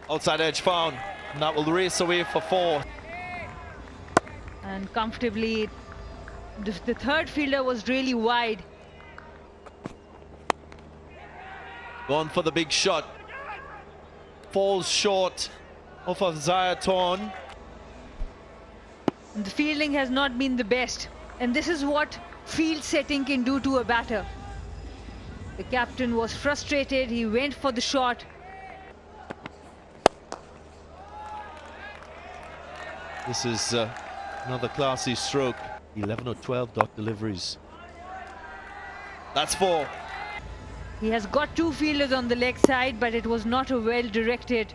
Outside edge found. And that will race away for 4. And comfortably, the third fielder was really wide. Gone for the big shot. Falls short of a Zayaton. The fielding has not been the best. And this is what field setting can do to a batter. The captain was frustrated. He went for the shot. This is another classy stroke. 11 or 12 dot deliveries. That's 4. He has got 2 fielders on the leg side, but it was not a well-directed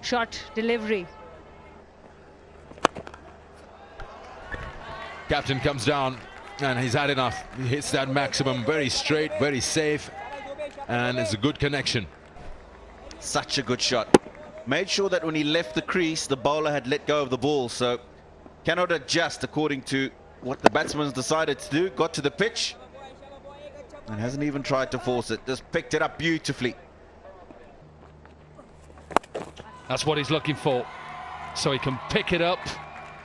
shot delivery. Captain comes down and he's had enough. He hits that maximum, very straight, very safe, and it's a good connection. Such a good shot. Made sure that when he left the crease, the bowler had let go of the ball, so cannot adjust according to what the batsman's decided to do. Got to the pitch and hasn't even tried to force it. Just picked it up beautifully. That's what he's looking for. So he can pick it up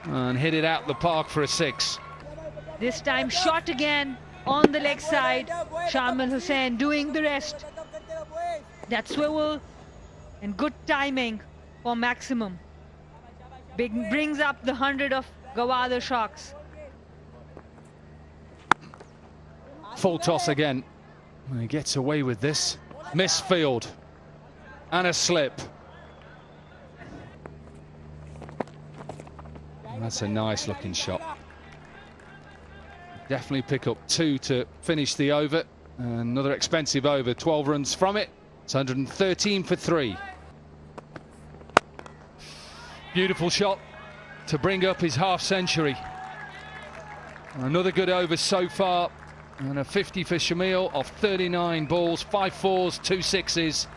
and hit it out the park for a 6. This time shot again on the leg side. Shamyl Hussain doing the rest. That swivel and good timing for maximum. Brings up the 100 of Gwadar Sharks. Full toss again. And he gets away with this. Misfield. And a slip. And that's a nice looking shot. Definitely pick up 2 to finish the over. Another expensive over, 12 runs from it. It's 113 for 3. Beautiful shot to bring up his half century. Another good over so far. And a 50 for Shamyl off 39 balls, 5 4s, 2 6s.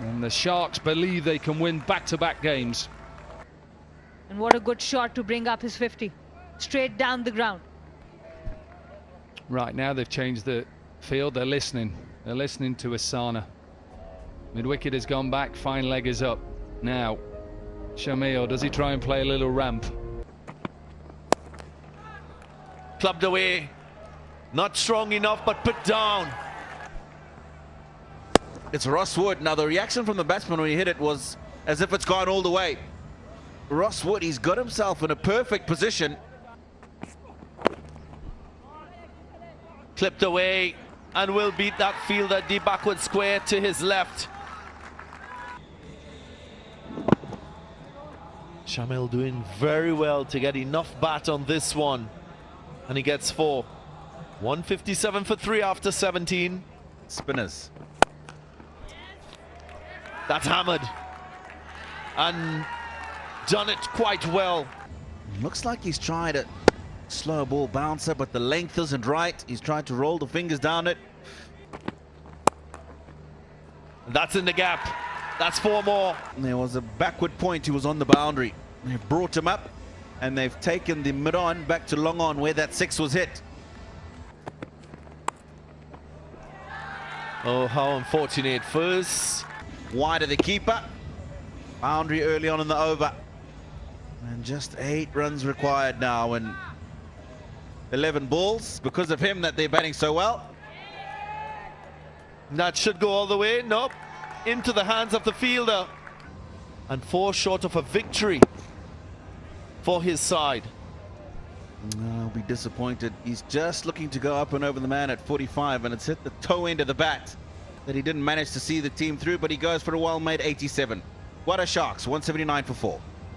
And the Sharks believe they can win back-to-back games. And what a good shot to bring up his 50. Straight down the ground. Right, now they've changed the field. They're listening. They're listening to Asana. Mid-wicket has gone back. Fine leg is up. Now, Shamyl, does he try and play a little ramp? Clubbed away. Not strong enough, but put down. It's Ross Wood. Now the reaction from the batsman when he hit it was as if it's gone all the way. Ross Wood, he's got himself in a perfect position. Clipped away and will beat that fielder deep backward square to his left. Shamyl doing very well to get enough bat on this one. And he gets 4. 157 for 3 after 17. Spinners. That's hammered. And done it quite well. Looks like he's tried a slow ball bouncer, but the length isn't right. He's tried to roll the fingers down it. That's in the gap. That's 4 more. There was a backward point. He was on the boundary. They've brought him up and they've taken the mid-on back to long on where that 6 was hit. Oh, how unfortunate. First Wide of the keeper. Boundary early on in the over. And just 8 runs required now, and 11 balls because of him that they're batting so well. That should go all the way. Nope. Into the hands of the fielder. And 4 short of a victory for his side. I'll be disappointed. He's just looking to go up and over the man at 45, and it's hit the toe end of the bat that he didn't manage to see the team through, but he goes for a well-made 87. Gwadar Sharks, 179 for 4.